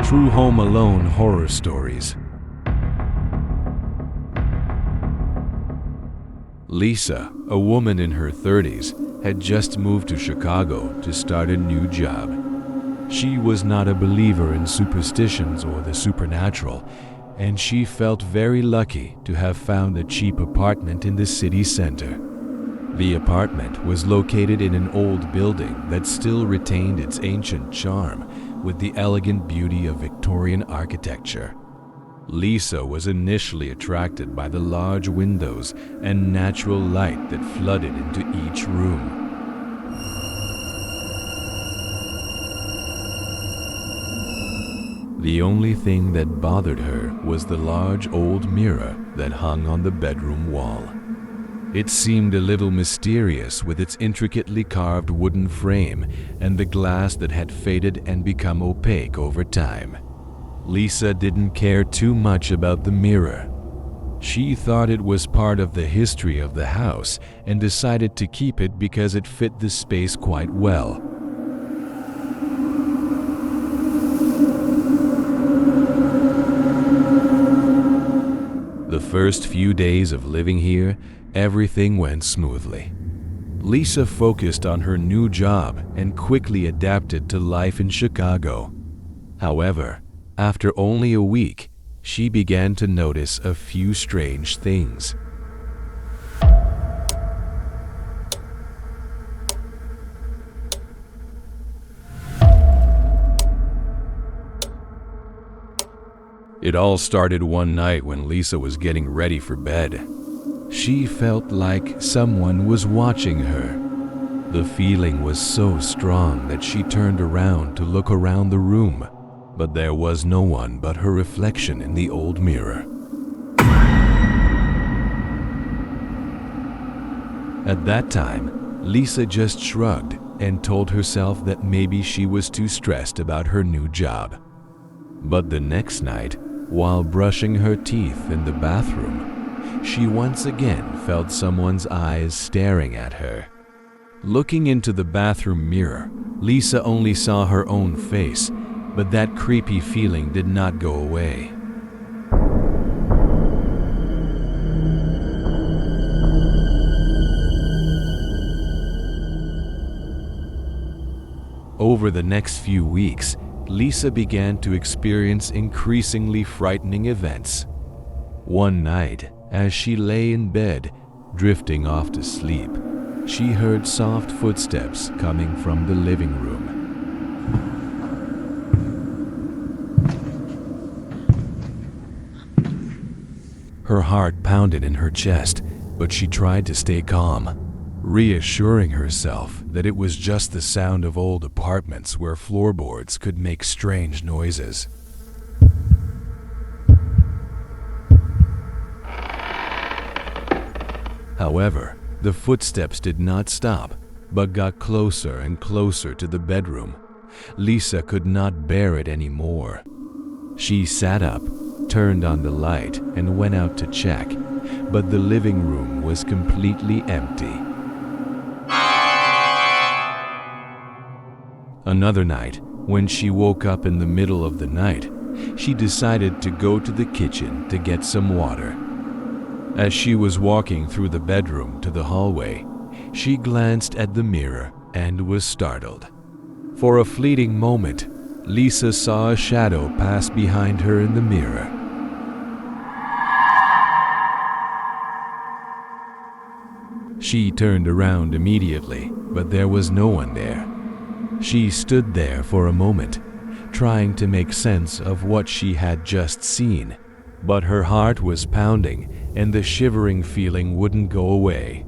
True Home Alone horror stories. Lisa, a woman in her 30s, had just moved to Chicago to start a new job. She was not a believer in superstitions or the supernatural, and she felt very lucky to have found a cheap apartment in the city center. The apartment was located in an old building that still retained its ancient charm with the elegant beauty of Victorian architecture. Lisa was initially attracted by the large windows and natural light that flooded into each room. The only thing that bothered her was the large old mirror that hung on the bedroom wall. It seemed a little mysterious with its intricately carved wooden frame and the glass that had faded and become opaque over time. Lisa didn't care too much about the mirror. She thought it was part of the history of the house and decided to keep it because it fit the space quite well. The first few days of living here, everything went smoothly. Lisa focused on her new job and quickly adapted to life in Chicago. However, after only a week, she began to notice a few strange things. It all started one night when Lisa was getting ready for bed. She felt like someone was watching her. The feeling was so strong that she turned around to look around the room, but there was no one but her reflection in the old mirror. At that time, Lisa just shrugged and told herself that maybe she was too stressed about her new job. But the next night, while brushing her teeth in the bathroom, she once again felt someone's eyes staring at her. Looking into the bathroom mirror, Lisa only saw her own face, but that creepy feeling did not go away. Over the next few weeks, Lisa began to experience increasingly frightening events. One night, as she lay in bed, drifting off to sleep, she heard soft footsteps coming from the living room. Her heart pounded in her chest, but she tried to stay calm, reassuring herself that it was just the sound of old apartments where floorboards could make strange noises. However, the footsteps did not stop, but got closer and closer to the bedroom. Lisa could not bear it anymore. She sat up, turned on the light, and went out to check, but the living room was completely empty. Another night, when she woke up in the middle of the night, she decided to go to the kitchen to get some water. As she was walking through the bedroom to the hallway, she glanced at the mirror and was startled. For a fleeting moment, Lisa saw a shadow pass behind her in the mirror. She turned around immediately, but there was no one there. She stood there for a moment, trying to make sense of what she had just seen, but her heart was pounding and the shivering feeling wouldn't go away.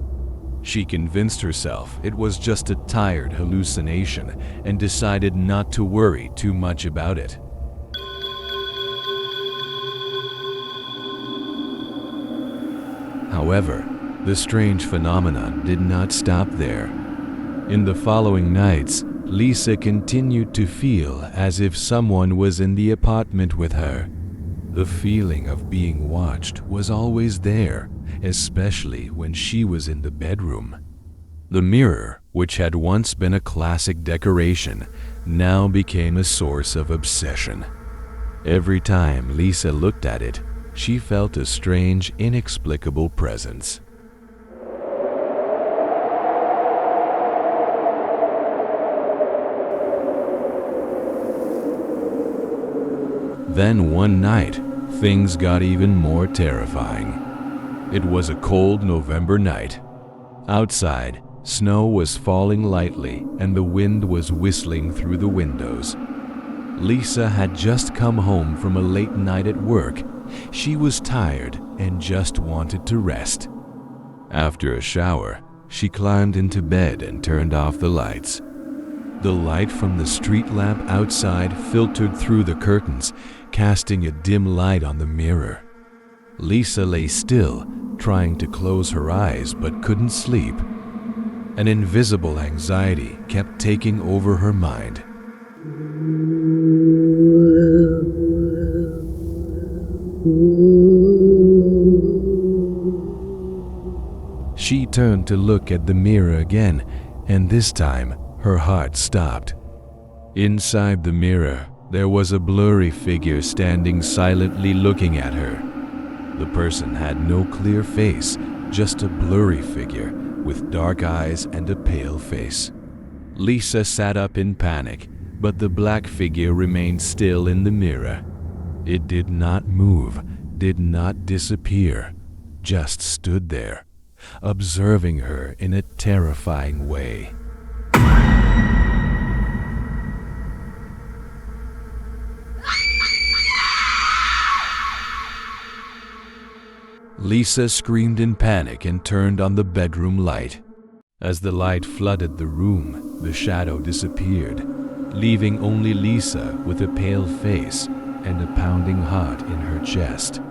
She convinced herself it was just a tired hallucination and decided not to worry too much about it. However, the strange phenomenon did not stop there. In the following nights, Lisa continued to feel as if someone was in the apartment with her. The feeling of being watched was always there, especially when she was in the bedroom. The mirror, which had once been a classic decoration, now became a source of obsession. Every time Lisa looked at it, she felt a strange, inexplicable presence. Then one night, things got even more terrifying. It was a cold November night. Outside, snow was falling lightly and the wind was whistling through the windows. Lisa had just come home from a late night at work. She was tired and just wanted to rest. After a shower, she climbed into bed and turned off the lights. The light from the street lamp outside filtered through the curtains, casting a dim light on the mirror. Lisa lay still, trying to close her eyes but couldn't sleep. An invisible anxiety kept taking over her mind. She turned to look at the mirror again, and this time her heart stopped. Inside the mirror, there was a blurry figure standing silently looking at her. The person had no clear face, just a blurry figure with dark eyes and a pale face. Lisa sat up in panic, but the black figure remained still in the mirror. It did not move, did not disappear, just stood there, observing her in a terrifying way. Lisa screamed in panic and turned on the bedroom light. As the light flooded the room, the shadow disappeared, leaving only Lisa with a pale face and a pounding heart in her chest.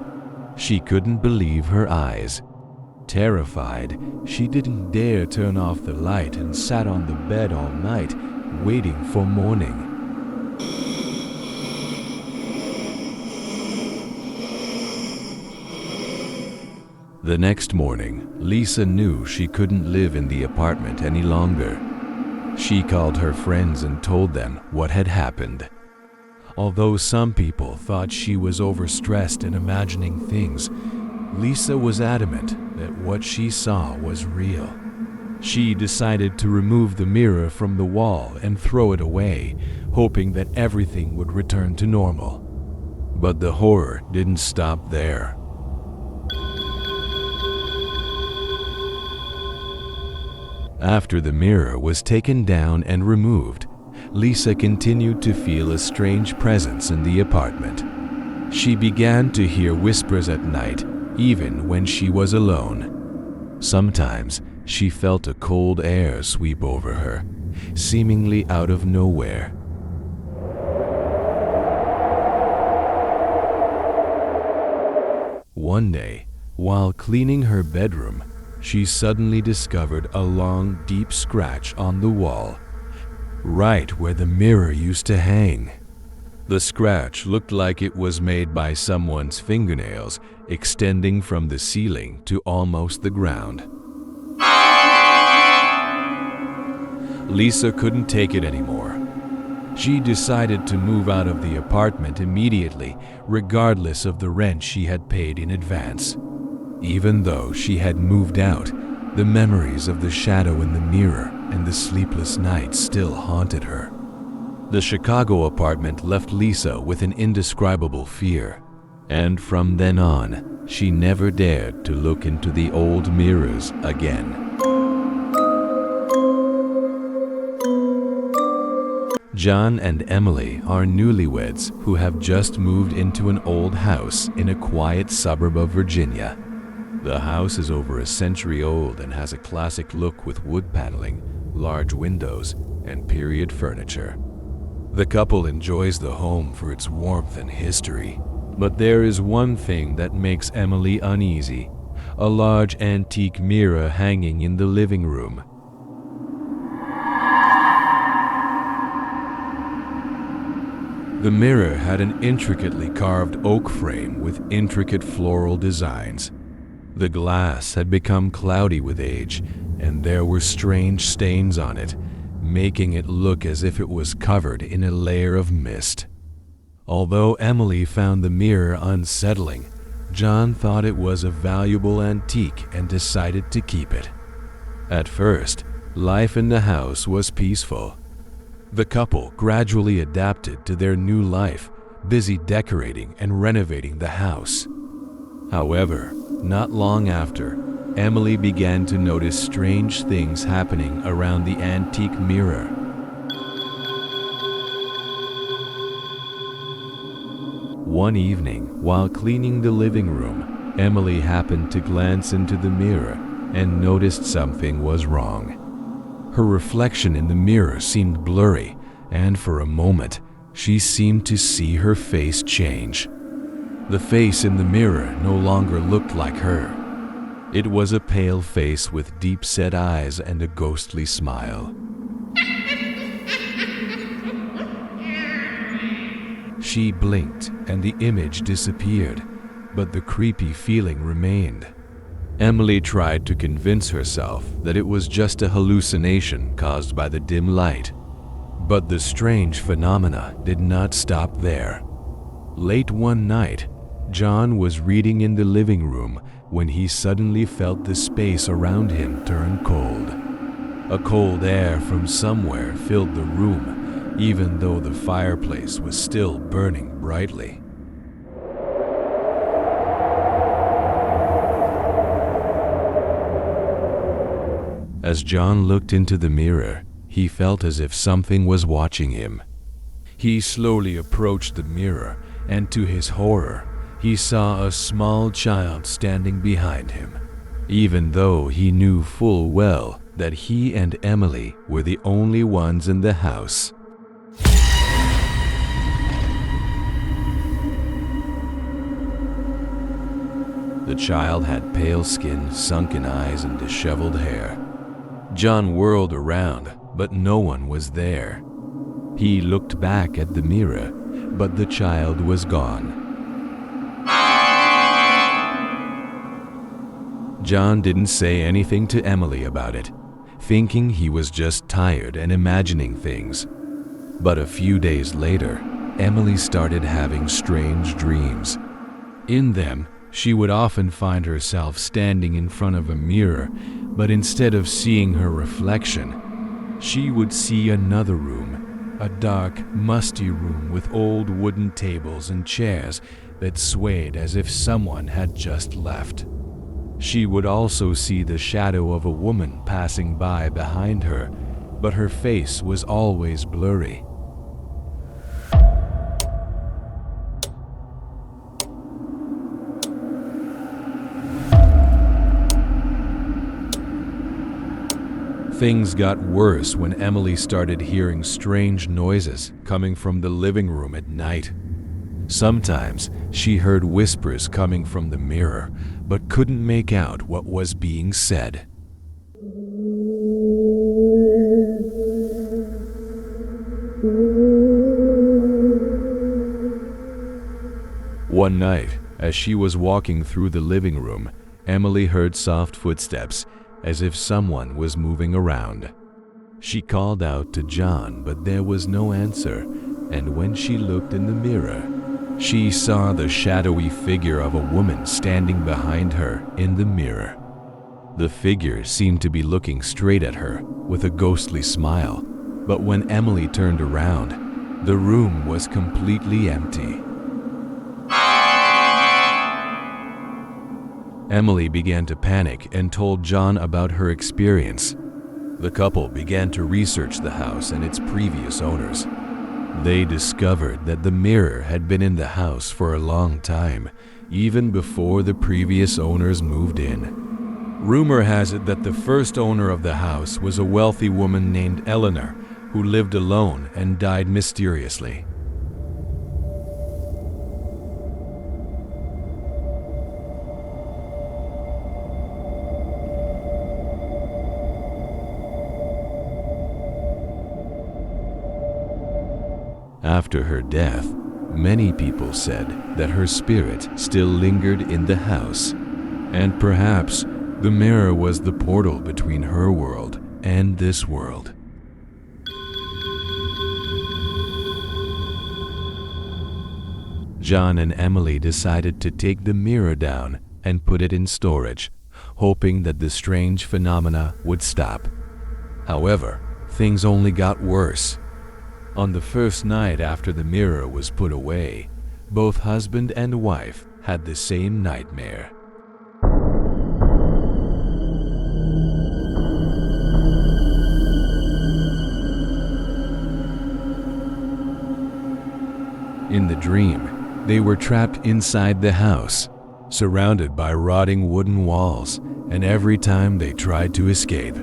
She couldn't believe her eyes. Terrified, she didn't dare turn off the light and sat on the bed all night, waiting for morning. The next morning, Lisa knew she couldn't live in the apartment any longer. She called her friends and told them what had happened. Although some people thought she was overstressed and imagining things, Lisa was adamant that what she saw was real. She decided to remove the mirror from the wall and throw it away, hoping that everything would return to normal. But the horror didn't stop there. After the mirror was taken down and removed, Lisa continued to feel a strange presence in the apartment. She began to hear whispers at night, even when she was alone. Sometimes she felt a cold air sweep over her, seemingly out of nowhere. One day, while cleaning her bedroom, she suddenly discovered a long, deep scratch on the wall, right where the mirror used to hang. The scratch looked like it was made by someone's fingernails, extending from the ceiling to almost the ground. Lisa couldn't take it anymore. She decided to move out of the apartment immediately, regardless of the rent she had paid in advance. Even though she had moved out, the memories of the shadow in the mirror and the sleepless nights still haunted her. The Chicago apartment left Lisa with an indescribable fear, and from then on, she never dared to look into the old mirrors again. John and Emily are newlyweds who have just moved into an old house in a quiet suburb of Virginia. The house is over a century old and has a classic look with wood paneling, large windows, and period furniture. The couple enjoys the home for its warmth and history, but there is one thing that makes Emily uneasy: a large antique mirror hanging in the living room. The mirror had an intricately carved oak frame with intricate floral designs. The glass had become cloudy with age, and there were strange stains on it, making it look as if it was covered in a layer of mist. Although Emily found the mirror unsettling, John thought it was a valuable antique and decided to keep it. At first, life in the house was peaceful. The couple gradually adapted to their new life, busy decorating and renovating the house. However, not long after, Emily began to notice strange things happening around the antique mirror. One evening, while cleaning the living room, Emily happened to glance into the mirror and noticed something was wrong. Her reflection in the mirror seemed blurry, and for a moment, she seemed to see her face change. The face in the mirror no longer looked like her. It was a pale face with deep-set eyes and a ghostly smile. She blinked and the image disappeared, but the creepy feeling remained. Emily tried to convince herself that it was just a hallucination caused by the dim light. But the strange phenomena did not stop there. Late one night, John was reading in the living room when he suddenly felt the space around him turn cold. A cold air from somewhere filled the room, even though the fireplace was still burning brightly. As John looked into the mirror, he felt as if something was watching him. He slowly approached the mirror, and to his horror, he saw a small child standing behind him, even though he knew full well that he and Emily were the only ones in the house. The child had pale skin, sunken eyes, and disheveled hair. John whirled around, but no one was there. He looked back at the mirror, but the child was gone. John didn't say anything to Emily about it, thinking he was just tired and imagining things. But a few days later, Emily started having strange dreams. In them, she would often find herself standing in front of a mirror, but instead of seeing her reflection, she would see another room, a dark, musty room with old wooden tables and chairs that swayed as if someone had just left. She would also see the shadow of a woman passing by behind her, but her face was always blurry. Things got worse when Emily started hearing strange noises coming from the living room at night. Sometimes she heard whispers coming from the mirror, but couldn't make out what was being said. One night, as she was walking through the living room, Emily heard soft footsteps, as if someone was moving around. She called out to John, but there was no answer, and when she looked in the mirror, she saw the shadowy figure of a woman standing behind her in the mirror. The figure seemed to be looking straight at her with a ghostly smile, but when Emily turned around, the room was completely empty. Emily began to panic and told John about her experience. The couple began to research the house and its previous owners. They discovered that the mirror had been in the house for a long time, even before the previous owners moved in. Rumor has it that the first owner of the house was a wealthy woman named Eleanor, who lived alone and died mysteriously. After her death, many people said that her spirit still lingered in the house, and perhaps the mirror was the portal between her world and this world. John and Emily decided to take the mirror down and put it in storage, hoping that the strange phenomena would stop. However, things only got worse. On the first night after the mirror was put away, both husband and wife had the same nightmare. In the dream, they were trapped inside the house, surrounded by rotting wooden walls, and every time they tried to escape,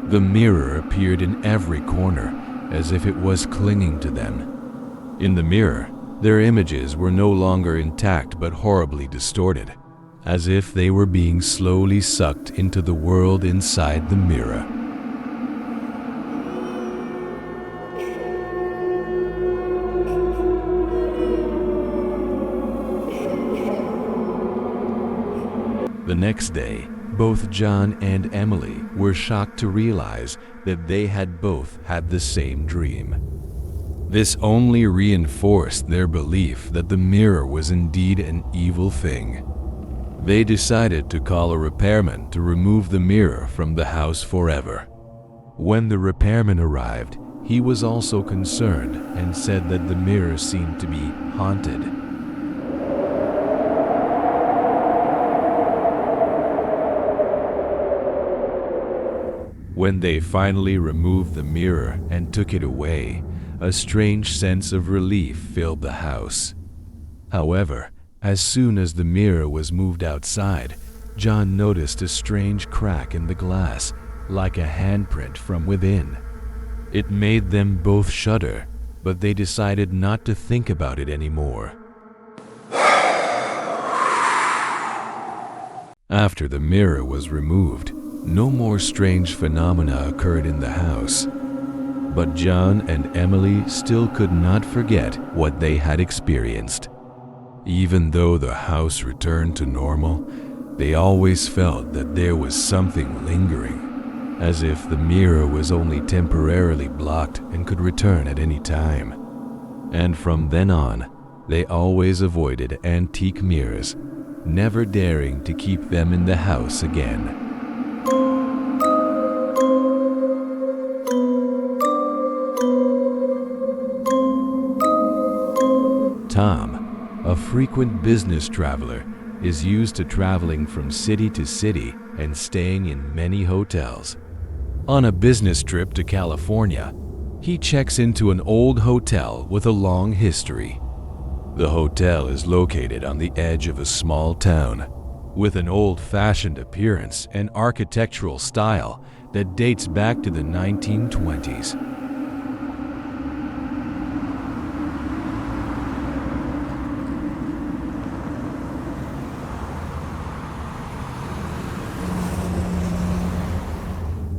the mirror appeared in every corner, as if it was clinging to them. In the mirror, their images were no longer intact but horribly distorted, as if they were being slowly sucked into the world inside the mirror. The next day, both John and Emily were shocked to realize that they had both had the same dream. This only reinforced their belief that the mirror was indeed an evil thing. They decided to call a repairman to remove the mirror from the house forever. When the repairman arrived, he was also concerned and said that the mirror seemed to be haunted. When they finally removed the mirror and took it away, a strange sense of relief filled the house. However, as soon as the mirror was moved outside, John noticed a strange crack in the glass, like a handprint from within. It made them both shudder, but they decided not to think about it anymore. After the mirror was removed, no more strange phenomena occurred in the house. But John and Emily still could not forget what they had experienced. Even though the house returned to normal, they always felt that there was something lingering, as if the mirror was only temporarily blocked and could return at any time. And from then on, they always avoided antique mirrors, never daring to keep them in the house again. Tom, a frequent business traveler, is used to traveling from city to city and staying in many hotels. On a business trip to California, he checks into an old hotel with a long history. The hotel is located on the edge of a small town, with an old-fashioned appearance and architectural style that dates back to the 1920s.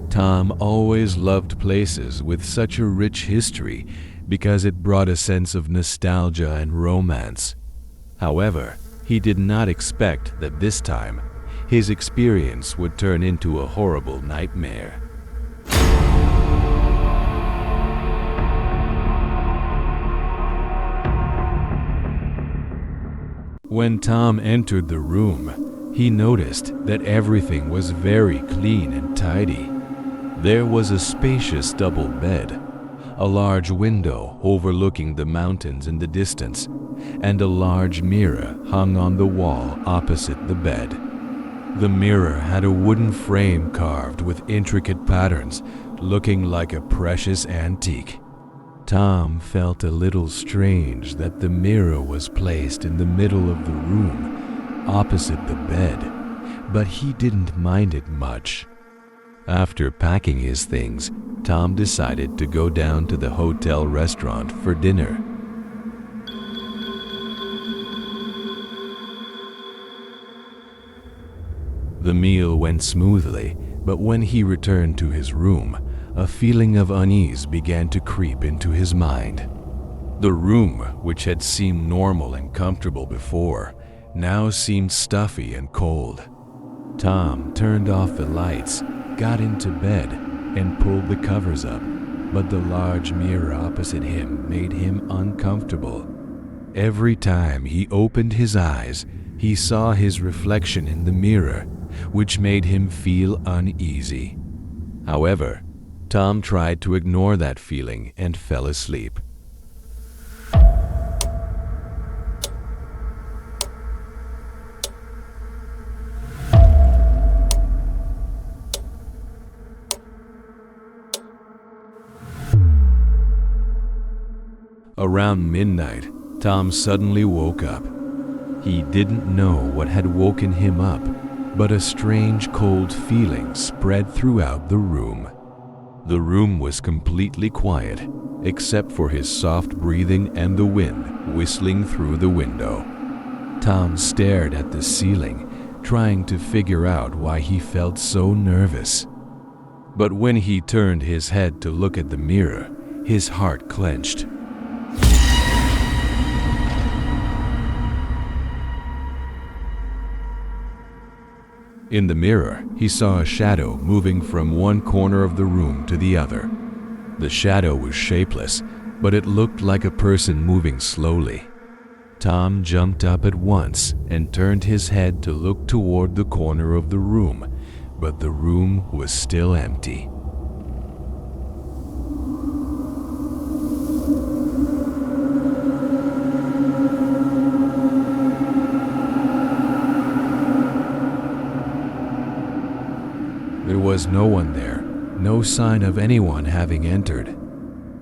Tom always loved places with such a rich history because it brought a sense of nostalgia and romance. However, he did not expect that this time, his experience would turn into a horrible nightmare. When Tom entered the room, he noticed that everything was very clean and tidy. There was a spacious double bed, a large window overlooking the mountains in the distance, and a large mirror hung on the wall opposite the bed. The mirror had a wooden frame carved with intricate patterns, looking like a precious antique. Tom felt a little strange that the mirror was placed in the middle of the room, opposite the bed, but he didn't mind it much. After packing his things, Tom decided to go down to the hotel restaurant for dinner. The meal went smoothly, but when he returned to his room, a feeling of unease began to creep into his mind. The room, which had seemed normal and comfortable before, now seemed stuffy and cold. Tom turned off the lights, got into bed, and pulled the covers up, but the large mirror opposite him made him uncomfortable. Every time he opened his eyes, he saw his reflection in the mirror, which made him feel uneasy. However, Tom tried to ignore that feeling and fell asleep. Around midnight, Tom suddenly woke up. He didn't know what had woken him up, but a strange cold feeling spread throughout the room. The room was completely quiet, except for his soft breathing and the wind whistling through the window. Tom stared at the ceiling, trying to figure out why he felt so nervous. But when he turned his head to look at the mirror, his heart clenched. In the mirror, he saw a shadow moving from one corner of the room to the other. The shadow was shapeless, but it looked like a person moving slowly. Tom jumped up at once and turned his head to look toward the corner of the room, but the room was still empty. There was no one there, no sign of anyone having entered.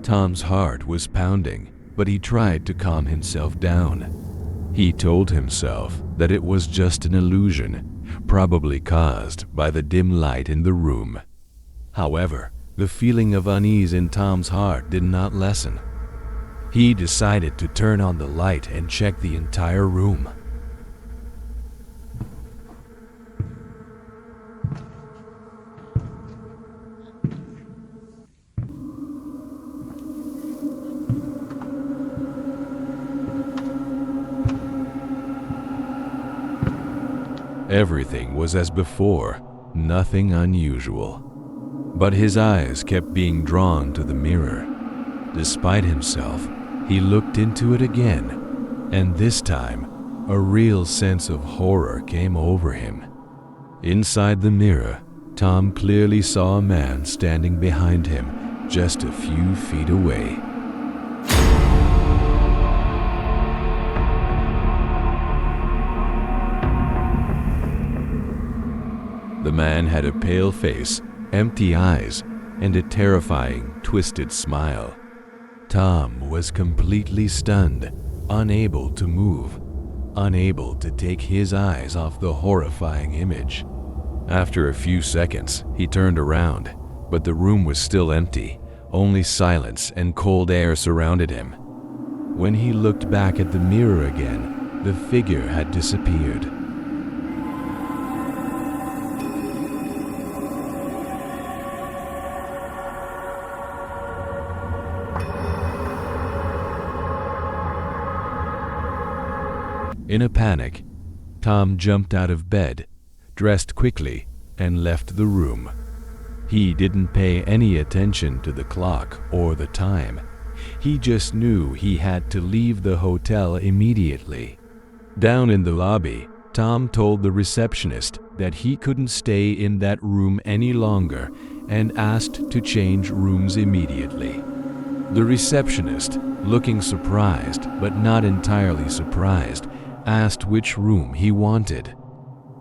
Tom's heart was pounding, but he tried to calm himself down. He told himself that it was just an illusion, probably caused by the dim light in the room. However, the feeling of unease in Tom's heart did not lessen. He decided to turn on the light and check the entire room. Everything was as before, nothing unusual. But his eyes kept being drawn to the mirror. Despite himself, he looked into it again, and this time, a real sense of horror came over him. Inside the mirror, Tom clearly saw a man standing behind him, just a few feet away. The man had a pale face, empty eyes, and a terrifying, twisted smile. Tom was completely stunned, unable to move, unable to take his eyes off the horrifying image. After a few seconds, he turned around, but the room was still empty. Only silence and cold air surrounded him. When he looked back at the mirror again, the figure had disappeared. In a panic, Tom jumped out of bed, dressed quickly, and left the room. He didn't pay any attention to the clock or the time. He just knew he had to leave the hotel immediately. Down in the lobby, Tom told the receptionist that he couldn't stay in that room any longer and asked to change rooms immediately. The receptionist, looking surprised but not entirely surprised, asked which room he wanted.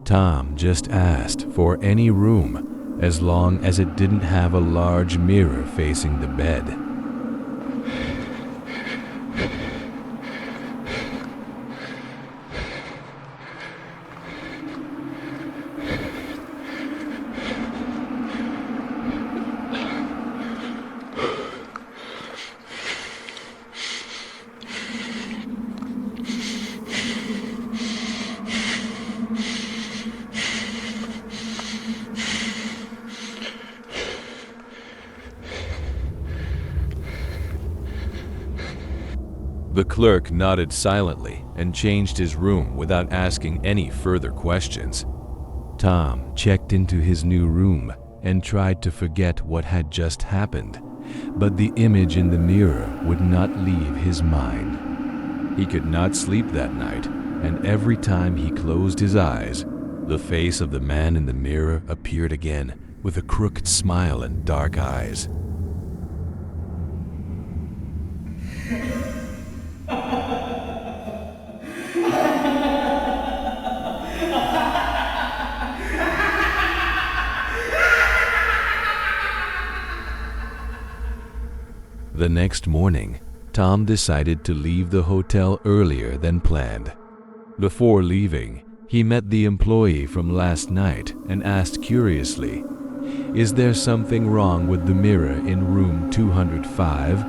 Tom just asked for any room, as long as it didn't have a large mirror facing the bed. The clerk nodded silently and changed his room without asking any further questions. Tom checked into his new room and tried to forget what had just happened, but the image in the mirror would not leave his mind. He could not sleep that night, and every time he closed his eyes, the face of the man in the mirror appeared again with a crooked smile and dark eyes. The next morning, Tom decided to leave the hotel earlier than planned. Before leaving, he met the employee from last night and asked curiously, "Is there something wrong with the mirror in room 205?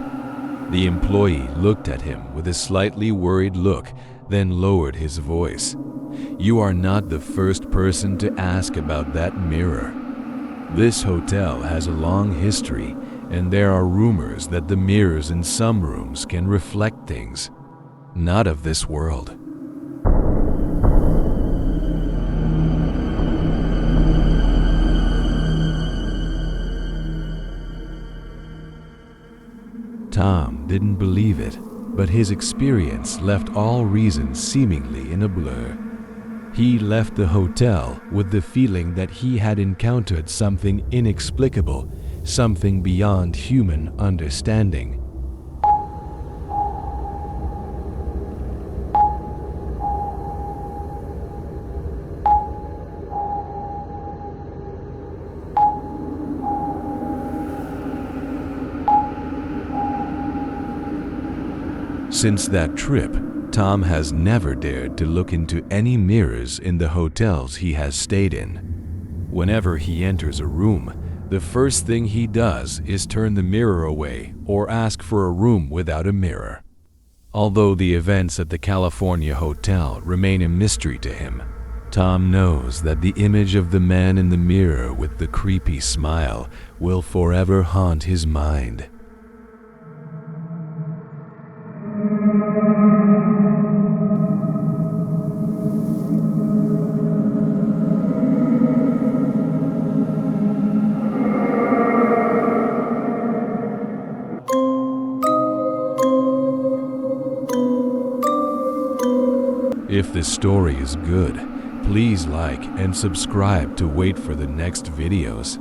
The employee looked at him with a slightly worried look, then lowered his voice. "You are not the first person to ask about that mirror. This hotel has a long history, and there are rumors that the mirrors in some rooms can reflect things not of this world." Tom didn't believe it, but his experience left all reason seemingly in a blur. He left the hotel with the feeling that he had encountered something inexplicable, something beyond human understanding. Since that trip, Tom has never dared to look into any mirrors in the hotels he has stayed in. Whenever he enters a room, the first thing he does is turn the mirror away or ask for a room without a mirror. Although the events at the California hotel remain a mystery to him, Tom knows that the image of the man in the mirror with the creepy smile will forever haunt his mind. If this story is good, please like and subscribe to wait for the next videos.